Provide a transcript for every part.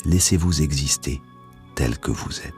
laissez-vous exister tel que vous êtes.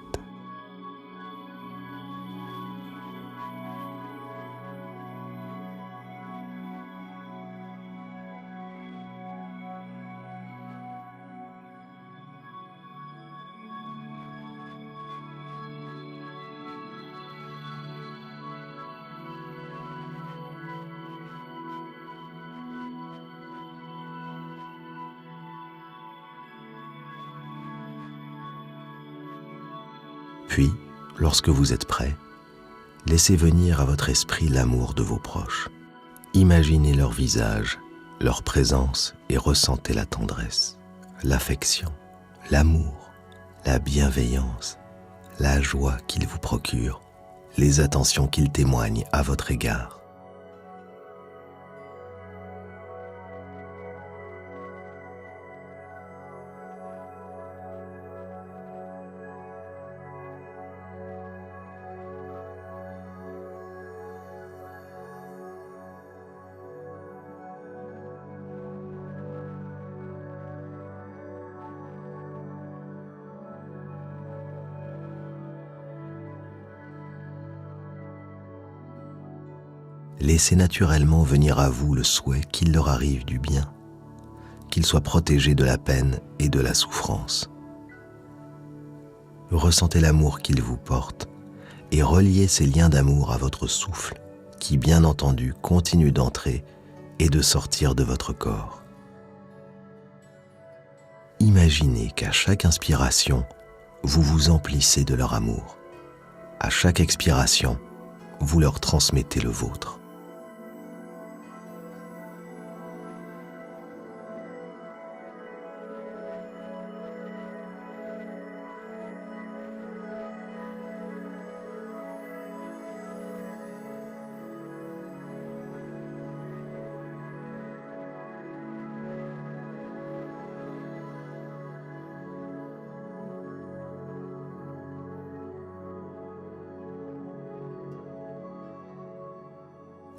Puis, lorsque vous êtes prêt, laissez venir à votre esprit l'amour de vos proches. Imaginez leur visage, leur présence et ressentez la tendresse, l'affection, l'amour, la bienveillance, la joie qu'ils vous procurent, les attentions qu'ils témoignent à votre égard. Laissez naturellement venir à vous le souhait qu'il leur arrive du bien, qu'ils soient protégés de la peine et de la souffrance. Ressentez l'amour qu'ils vous portent et reliez ces liens d'amour à votre souffle qui, bien entendu, continue d'entrer et de sortir de votre corps. Imaginez qu'à chaque inspiration, vous vous emplissez de leur amour. À chaque expiration, vous leur transmettez le vôtre.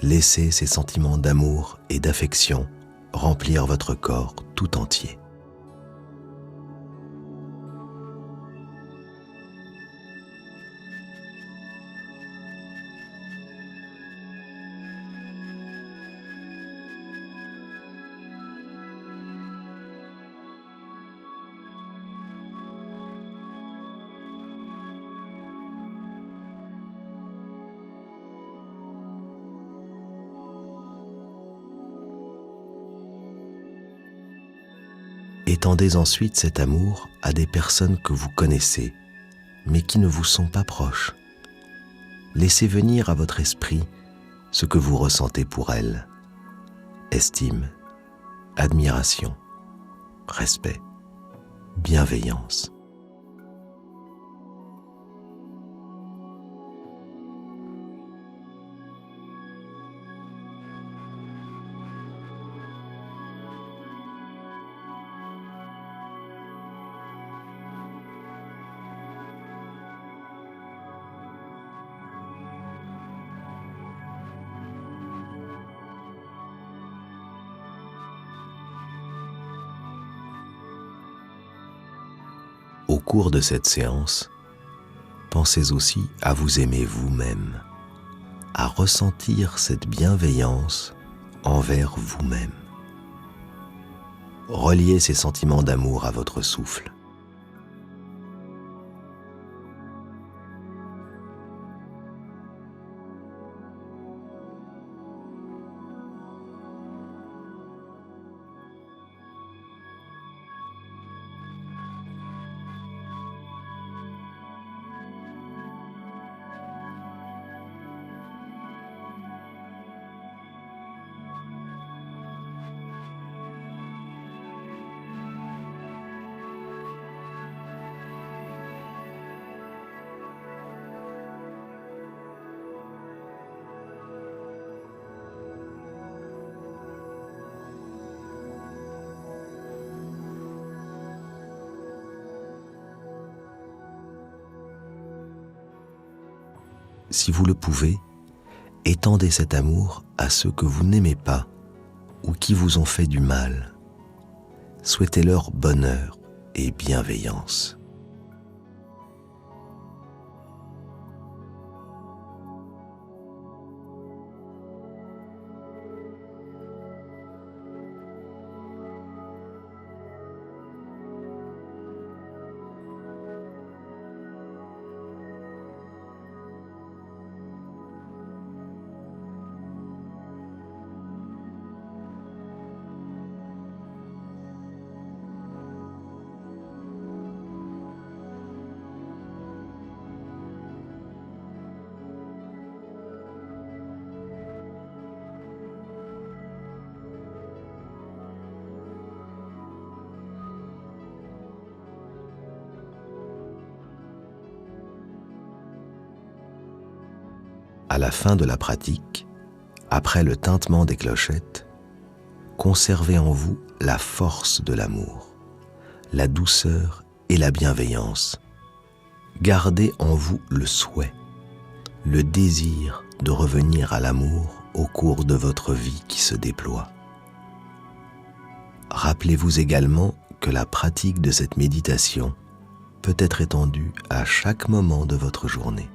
Laissez ces sentiments d'amour et d'affection remplir votre corps tout entier. Étendez ensuite cet amour à des personnes que vous connaissez, mais qui ne vous sont pas proches. Laissez venir à votre esprit ce que vous ressentez pour elles. Estime, admiration, respect, bienveillance. Au cours de cette séance, pensez aussi à vous aimer vous-même, à ressentir cette bienveillance envers vous-même. Reliez ces sentiments d'amour à votre souffle. Si vous le pouvez, étendez cet amour à ceux que vous n'aimez pas ou qui vous ont fait du mal. Souhaitez-leur bonheur et bienveillance. À la fin de la pratique, après le tintement des clochettes, conservez en vous la force de l'amour, la douceur et la bienveillance. Gardez en vous le souhait, le désir de revenir à l'amour au cours de votre vie qui se déploie. Rappelez-vous également que la pratique de cette méditation peut être étendue à chaque moment de votre journée.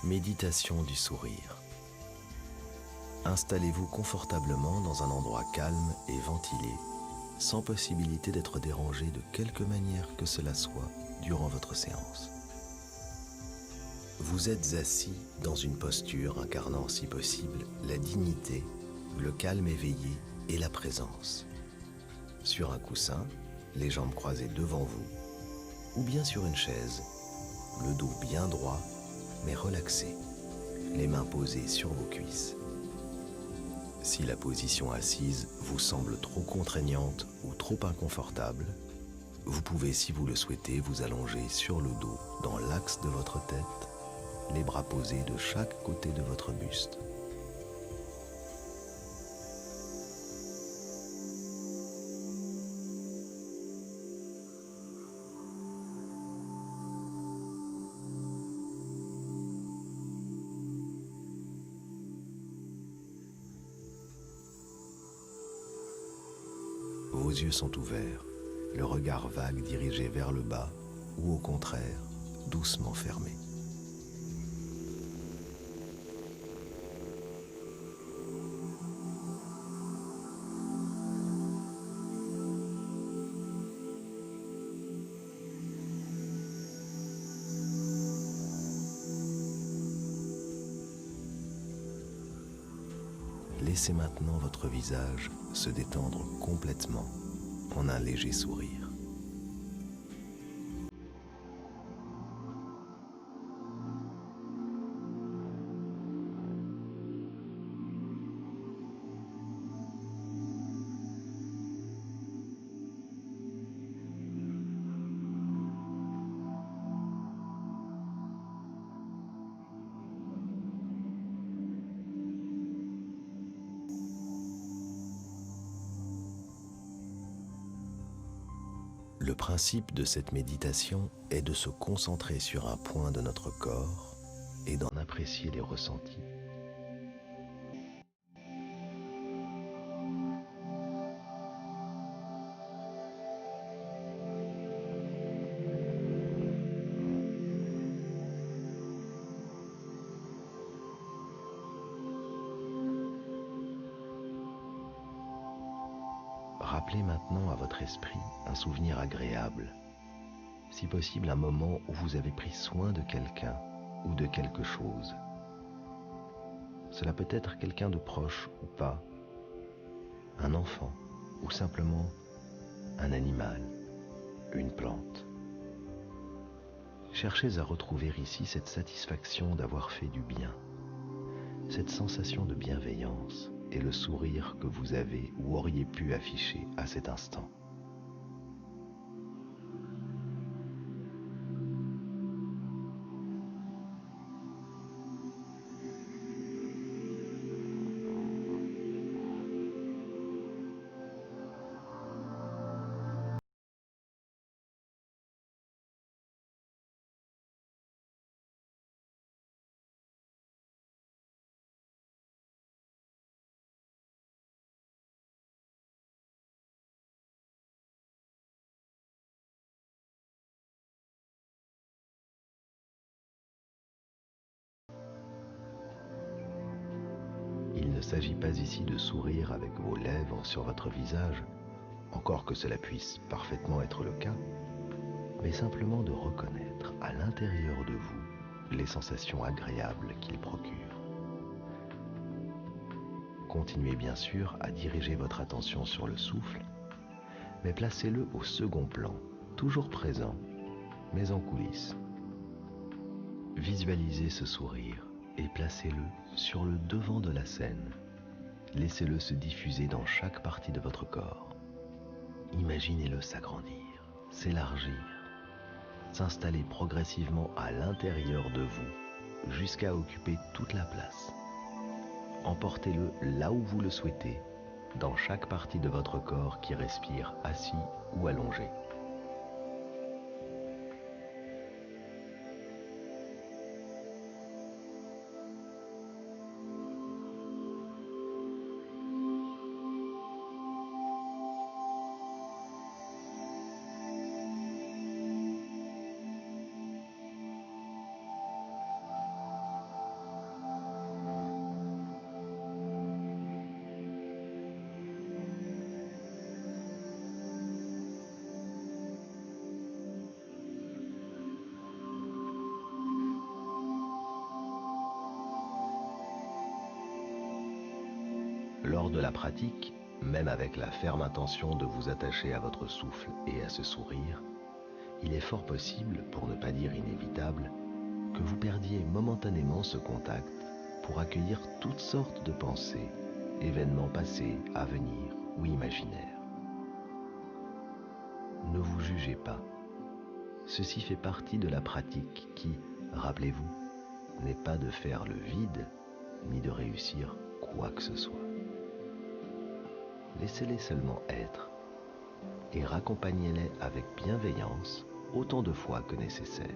Méditation du sourire. Installez-vous confortablement dans un endroit calme et ventilé, sans possibilité d'être dérangé de quelque manière que cela soit durant votre séance. Vous êtes assis dans une posture incarnant si possible la dignité, le calme éveillé et la présence. Sur un coussin, les jambes croisées devant vous, ou bien sur une chaise, le dos bien droit, mais relaxé, les mains posées sur vos cuisses. Si la position assise vous semble trop contraignante ou trop inconfortable, vous pouvez, si vous le souhaitez, vous allonger sur le dos dans l'axe de votre tête, les bras posés de chaque côté de votre buste. Vos yeux sont ouverts, le regard vague dirigé vers le bas ou au contraire, doucement fermé. Laissez maintenant votre visage se détendre complètement en un léger sourire. Le principe de cette méditation est de se concentrer sur un point de notre corps et d'en apprécier les ressentis. Rappelez maintenant à votre esprit un souvenir agréable, si possible un moment où vous avez pris soin de quelqu'un ou de quelque chose. Cela peut être quelqu'un de proche ou pas, un enfant ou simplement un animal, une plante. Cherchez à retrouver ici cette satisfaction d'avoir fait du bien, cette sensation de bienveillance et le sourire que vous avez ou auriez pu afficher à cet instant. Il ne s'agit pas ici de sourire avec vos lèvres sur votre visage, encore que cela puisse parfaitement être le cas, mais simplement de reconnaître à l'intérieur de vous les sensations agréables qu'il procure. Continuez bien sûr à diriger votre attention sur le souffle, mais placez-le au second plan, toujours présent, mais en coulisses. Visualisez ce sourire et placez-le sur le devant de la scène. Laissez-le se diffuser dans chaque partie de votre corps. Imaginez-le s'agrandir, s'élargir, s'installer progressivement à l'intérieur de vous jusqu'à occuper toute la place. Emportez-le là où vous le souhaitez, dans chaque partie de votre corps qui respire assis ou allongé. Lors de la pratique, même avec la ferme intention de vous attacher à votre souffle et à ce sourire, il est fort possible, pour ne pas dire inévitable, que vous perdiez momentanément ce contact pour accueillir toutes sortes de pensées, événements passés, à venir ou imaginaires. Ne vous jugez pas. Ceci fait partie de la pratique qui, rappelez-vous, n'est pas de faire le vide, ni de réussir quoi que ce soit. Laissez-les seulement être et raccompagnez-les avec bienveillance autant de fois que nécessaire.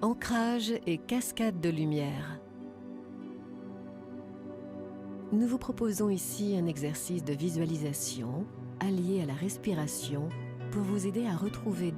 Ancrage et cascade de lumière. Nous vous proposons ici un exercice de visualisation allié à la respiration pour vous aider à retrouver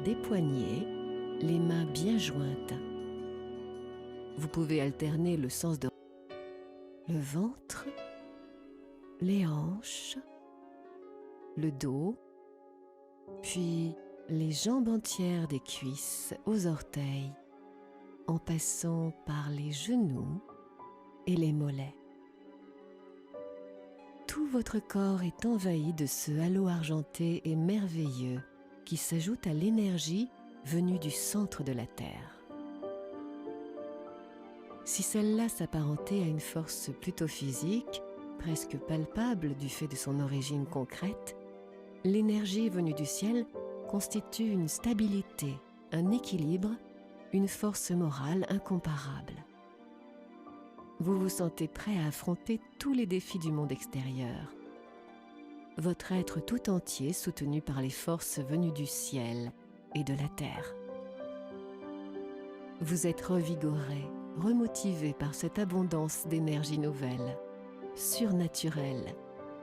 des poignets, les mains bien jointes. Vous pouvez alterner le sens de le ventre, les hanches, le dos, puis les jambes entières des cuisses aux orteils, en passant par les genoux et les mollets. Tout votre corps est envahi de ce halo argenté et merveilleux qui s'ajoute à l'énergie venue du centre de la Terre. Si celle-là s'apparentait à une force plutôt physique, presque palpable du fait de son origine concrète, l'énergie venue du ciel constitue une stabilité, un équilibre, une force morale incomparable. Vous vous sentez prêt à affronter tous les défis du monde extérieur. Votre être tout entier soutenu par les forces venues du ciel et de la terre. Vous êtes revigoré, remotivé par cette abondance d'énergie nouvelle, surnaturelle,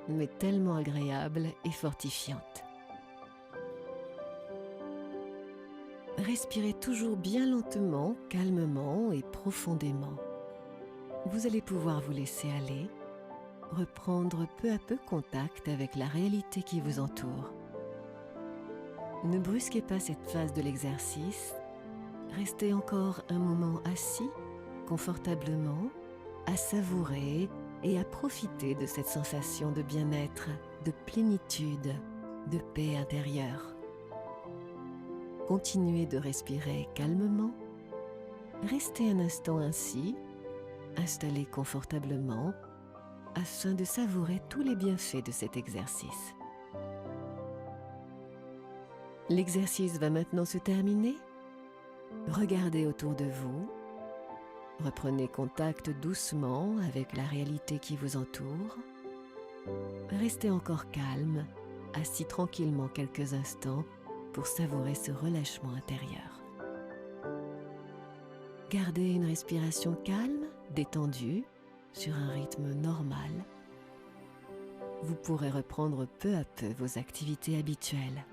mais tellement agréable et fortifiante. Respirez toujours bien lentement, calmement et profondément. Vous allez pouvoir vous laisser aller, reprendre peu à peu contact avec la réalité qui vous entoure. Ne brusquez pas cette phase de l'exercice. Restez encore un moment assis, confortablement, à savourer et à profiter de cette sensation de bien-être, de plénitude, de paix intérieure. Continuez de respirer calmement. Restez un instant ainsi, installé confortablement, afin de savourer tous les bienfaits de cet exercice. L'exercice va maintenant se terminer. Regardez autour de vous. Reprenez contact doucement avec la réalité qui vous entoure. Restez encore calme, assis tranquillement quelques instants pour savourer ce relâchement intérieur. Gardez une respiration calme, détendue, sur un rythme normal. Vous pourrez reprendre peu à peu vos activités habituelles.